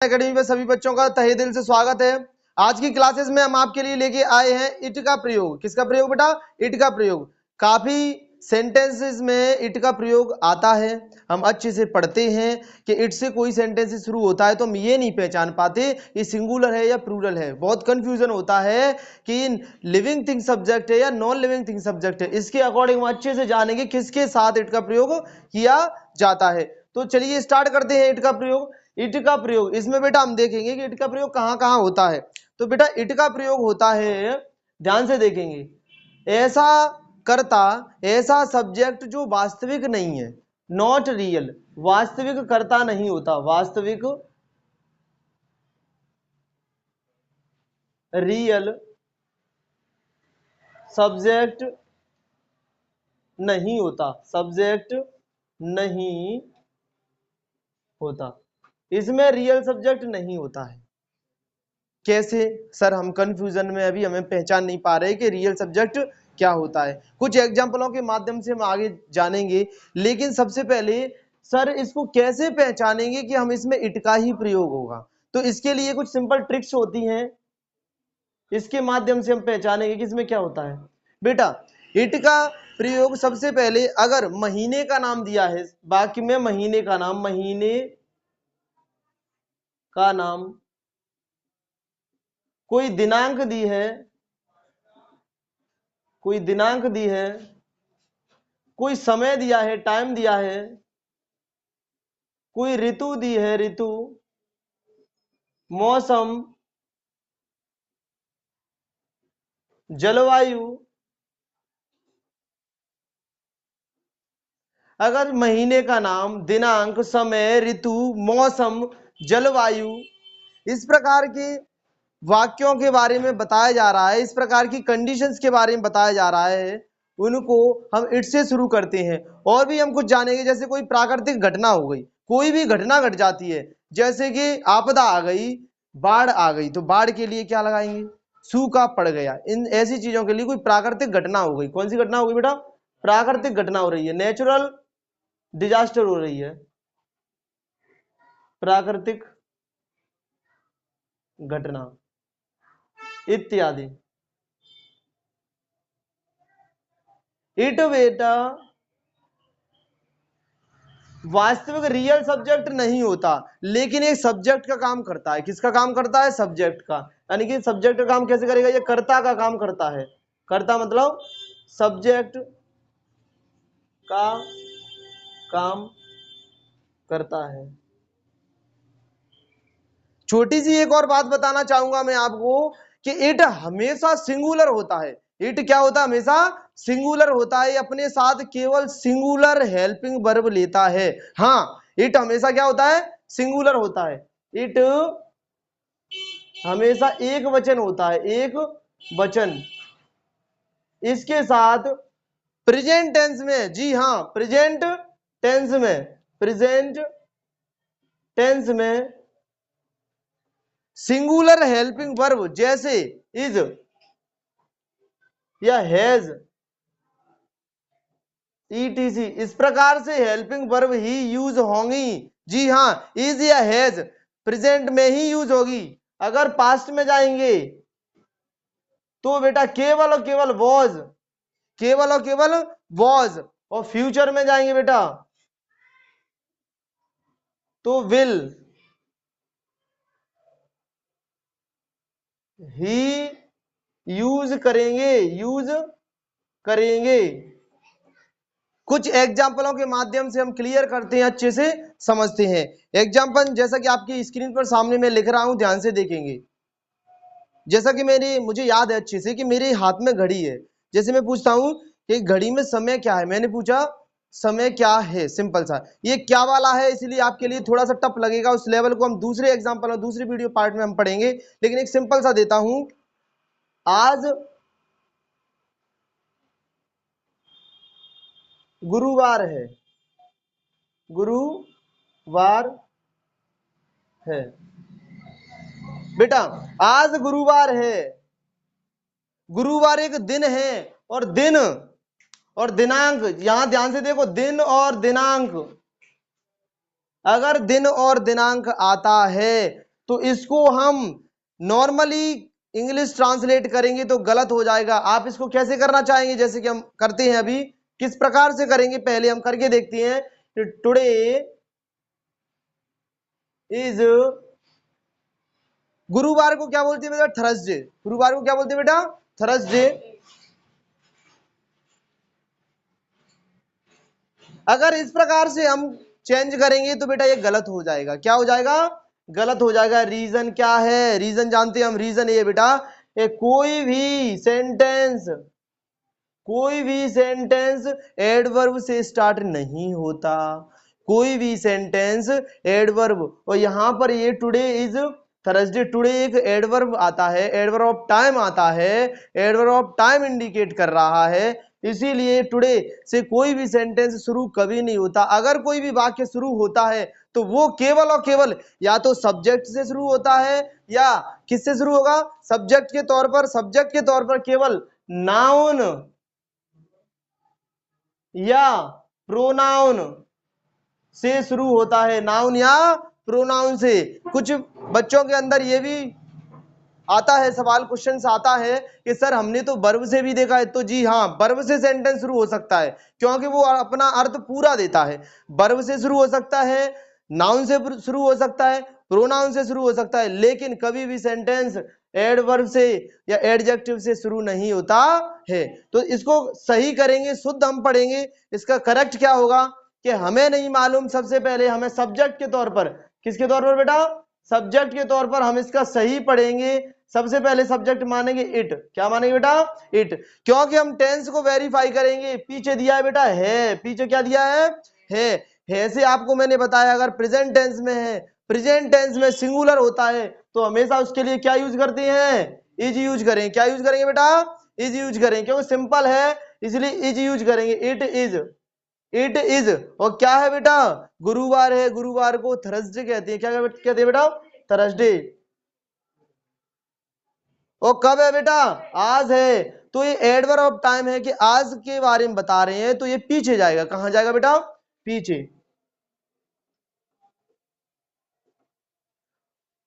Academy पे सभी बच्चों का तहे दिल से स्वागत है। आज की क्लासेस में हम आपके लिए लेके आए हैं इट का प्रयोग। किसका प्रयोग बेटा? इट का प्रयोग। काफी सेंटेंसेस में इट का प्रयोग आता है, हम अच्छे से पढ़ते हैं कि इट से कोई सेंटेंस शुरू होता है तो हम ये नहीं पहचान पाते ये सिंगुलर है या प्लूरल है। बहुत कंफ्यूजन होता है कि लिविंग थिंग सब्जेक्ट है या नॉन लिविंग थिंग सब्जेक्ट है। इसके अकॉर्डिंग हम अच्छे से जानेंगे किसके साथ इट का प्रयोग किया जाता है। तो चलिए स्टार्ट करते हैं इट का प्रयोग। इट का प्रयोग इसमें बेटा हम देखेंगे कि इट का प्रयोग कहाँ कहाँ होता है। तो बेटा इट का प्रयोग होता है, ध्यान से देखेंगे, ऐसा कर्ता, ऐसा सब्जेक्ट जो वास्तविक नहीं है, नॉट रियल, वास्तविक कर्ता नहीं होता, वास्तविक रियल सब्जेक्ट नहीं होता, सब्जेक्ट नहीं होता, इसमें रियल सब्जेक्ट नहीं होता है। कैसे सर? हम कंफ्यूजन में अभी हमें पहचान नहीं पा रहे कि रियल सब्जेक्ट क्या होता है। कुछ एग्जांपलों के माध्यम से हम आगे जानेंगे, लेकिन सबसे पहले सर इसको कैसे पहचानेंगे कि हम इसमें इट का ही प्रयोग होगा। तो इसके लिए कुछ सिंपल ट्रिक्स होती हैं, इसके माध्यम से हम पहचानेंगे कि इसमें क्या होता है। बेटा इट का प्रयोग सबसे पहले अगर महीने का नाम दिया है, वाक्य में महीने का नाम, महीने का नाम, कोई दिनांक दी है, कोई दिनांक दी है, कोई समय दिया है, टाइम दिया है, कोई ऋतु दी है, ऋतु, मौसम, जलवायु, अगर महीने का नाम, दिनांक, समय, ऋतु, मौसम, जलवायु, इस प्रकार के वाक्यों के बारे में बताया जा रहा है, इस प्रकार की कंडीशंस के बारे में बताया जा रहा है, उनको हम इट से शुरू करते हैं। और भी हम कुछ जानेंगे, जैसे कोई प्राकृतिक घटना हो गई, कोई भी घटना घट जाती है, जैसे कि आपदा आ गई, बाढ़ आ गई, तो बाढ़ के लिए क्या लगाएंगे? सूखा पड़ गया। इन ऐसी चीजों के लिए कोई प्राकृतिक घटना हो गई। कौन सी घटना हो गई बेटा? प्राकृतिक घटना हो रही है, नेचुरल डिजास्टर हो रही है, प्राकृतिक घटना इत्यादि। इट बेटा वास्तविक रियल सब्जेक्ट नहीं होता, लेकिन एक सब्जेक्ट का काम करता है। किसका काम करता है? सब्जेक्ट का। यानी कि सब्जेक्ट का काम कैसे करेगा? ये कर्ता का काम करता है। कर्ता मतलब सब्जेक्ट का काम करता है। छोटी सी एक और बात बताना चाहूंगा मैं आपको कि इट हमेशा सिंगुलर होता है। इट क्या होता है? हमेशा सिंगुलर होता है, अपने साथ केवल सिंगुलर हेल्पिंग वर्ब लेता है। हाँ, इट हमेशा क्या होता है? सिंगुलर होता है। इट हमेशा एक वचन होता है, एक वचन। इसके साथ प्रेजेंट टेंस में, जी हाँ, प्रेजेंट टेंस में, प्रेजेंट टेंस में सिंगुलर हेल्पिंग वर्ब जैसे इज या हैज, ईटीसी, इस प्रकार से हेल्पिंग वर्ब ही यूज होंगी। जी हाँ, इज या हैज प्रेजेंट में ही यूज होगी। अगर पास्ट में जाएंगे तो बेटा केवल और केवल वॉज, केवल और केवल वॉज, और फ्यूचर में जाएंगे बेटा तो विल, ही यूज करेंगे, यूज करेंगे। कुछ एग्जाम्पलों के माध्यम से हम क्लियर करते हैं, अच्छे से समझते हैं। एग्जाम्पल जैसा कि आपकी स्क्रीन पर सामने मैं लिख रहा हूं, ध्यान से देखेंगे। जैसा कि मुझे याद है अच्छे से कि मेरे हाथ में घड़ी है। जैसे मैं पूछता हूं कि घड़ी में समय क्या है, मैंने पूछा समय क्या है, सिंपल सा। ये क्या वाला है, इसलिए आपके लिए थोड़ा सा टफ लगेगा। उस लेवल को हम दूसरे एग्जाम्पल और दूसरी वीडियो पार्ट में हम पढ़ेंगे, लेकिन एक सिंपल सा देता हूं। आज गुरुवार है, गुरुवार है। बेटा आज गुरुवार है, गुरुवार एक दिन है, और दिन और दिनांक, यहां ध्यान से देखो, दिन और दिनांक। अगर दिन और दिनांक आता है तो इसको हम नॉर्मली इंग्लिश ट्रांसलेट करेंगे तो गलत हो जाएगा। आप इसको कैसे करना चाहेंगे, जैसे कि हम करते हैं अभी, किस प्रकार से करेंगे पहले हम करके देखते हैं। टुडे इज, गुरुवार को क्या बोलते हैं बेटा, थर्सडे। गुरुवार को क्या बोलते हैं बेटा, थर्सडे। अगर इस प्रकार से हम चेंज करेंगे तो बेटा ये गलत हो जाएगा। क्या हो जाएगा, गलत हो जाएगा। रीजन क्या है, रीजन जानते हैं हम। रीजन ये बेटा, ये कोई भी सेंटेंस एडवर्ब से स्टार्ट नहीं होता। कोई भी सेंटेंस एडवर्ब, और यहां पर ये टुडे इज थर्सडे, टुडे एक एडवर्ब आता है, एडवर्ब ऑफ टाइम आता है, एडवर्ब ऑफ टाइम इंडिकेट कर रहा है। इसीलिए टुडे से कोई भी सेंटेंस शुरू कभी नहीं होता। अगर कोई भी वाक्य शुरू होता है तो वो केवल और केवल या तो सब्जेक्ट से शुरू होता है, या किससे शुरू होगा, सब्जेक्ट के तौर पर केवल नाउन या प्रोनाउन से शुरू होता है, नाउन या प्रोनाउन से। कुछ बच्चों के अंदर ये भी आता है सवाल, क्वेश्चन आता है कि सर हमने तो वर्ब से भी देखा है। तो जी हाँ, वर्ब से सेंटेंस शुरू हो सकता है, क्योंकि वो अपना अर्थ पूरा देता है। वर्ब से शुरू हो सकता है, नाउन से शुरू हो सकता है, प्रोनाउन से शुरू हो सकता है, लेकिन कभी भी सेंटेंस एडवर्ब से या एडजेक्टिव से शुरू नहीं होता है। तो इसको सही करेंगे, शुद्ध हम पढ़ेंगे। इसका करेक्ट क्या होगा कि हमें नहीं मालूम, सबसे पहले हमें सब्जेक्ट के तौर पर, किसके तौर पर बेटा, सब्जेक्ट के तौर पर हम इसका सही पढ़ेंगे। सबसे पहले सब्जेक्ट मानेंगे इट। क्या मानेंगे बेटा, इट, क्योंकि हम टेंस को वेरीफाई करेंगे। पीछे दिया है बेटा है, पीछे क्या दिया है से आपको मैंने बताया, अगर प्रेजेंट टेंस में है, प्रेजेंट टेंस में सिंगुलर होता है तो हमेशा उसके लिए क्या यूज करते हैं, इज यूज करें। क्या यूज करेंगे बेटा, इज यूज करें, क्योंकि सिंपल है इसलिए इज यूज करेंगे। इट इज, और क्या है बेटा, गुरुवार है, गुरुवार को थर्सडे कहते हैं। क्या कहते हैं बेटा, थर्सडे। और कब है बेटा, आज है। तो ये एडवर्ब ऑफ टाइम है कि आज के बारे में बता रहे हैं, तो ये पीछे जाएगा। कहां जाएगा बेटा, पीछे।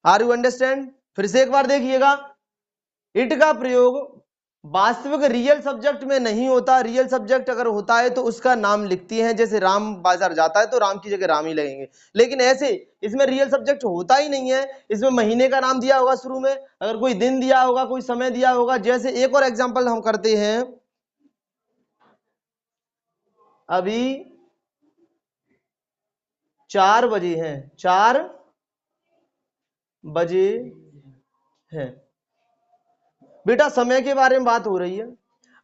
Are you understand. फिर से एक बार देखिएगा, इट का प्रयोग वास्तविक रियल सब्जेक्ट में नहीं होता। रियल सब्जेक्ट अगर होता है तो उसका नाम लिखती हैं, जैसे राम बाजार जाता है तो राम की जगह राम ही लगेंगे, लेकिन ऐसे इसमें रियल सब्जेक्ट होता ही नहीं है। इसमें महीने का नाम दिया होगा शुरू में, अगर कोई दिन दिया होगा, कोई समय दिया होगा। जैसे एक और एग्जांपल हम करते हैं, अभी 4 बजे हैं, 4 बजे हैं बेटा, समय के बारे में बात हो रही है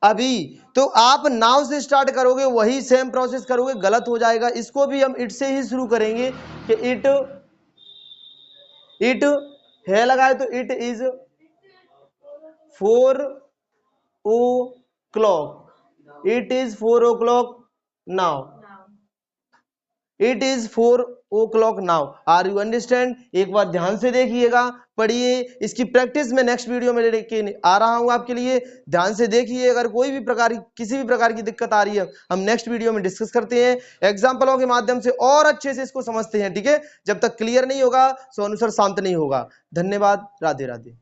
अभी। तो आप नाउ से स्टार्ट करोगे, वही सेम प्रोसेस करोगे, गलत हो जाएगा। इसको भी हम इट से ही शुरू करेंगे कि इट है लगाए तो it is 4 o'clock, it is 4 o'clock now, it is 4 o'clock now. Are you understand. एक बार ध्यान से देखिएगा, पढ़िए। इसकी प्रैक्टिस में नेक्स्ट वीडियो में लेके आ रहा हूं आपके लिए, ध्यान से देखिए। अगर कोई भी प्रकार की, किसी भी प्रकार की दिक्कत आ रही है, हम नेक्स्ट वीडियो में डिस्कस करते हैं, एग्जाम्पलों के माध्यम से और अच्छे से इसको समझते हैं। ठीक है, जब तक क्लियर नहीं होगा सो अनुसार शांत नहीं होगा। धन्यवाद, राधे राधे।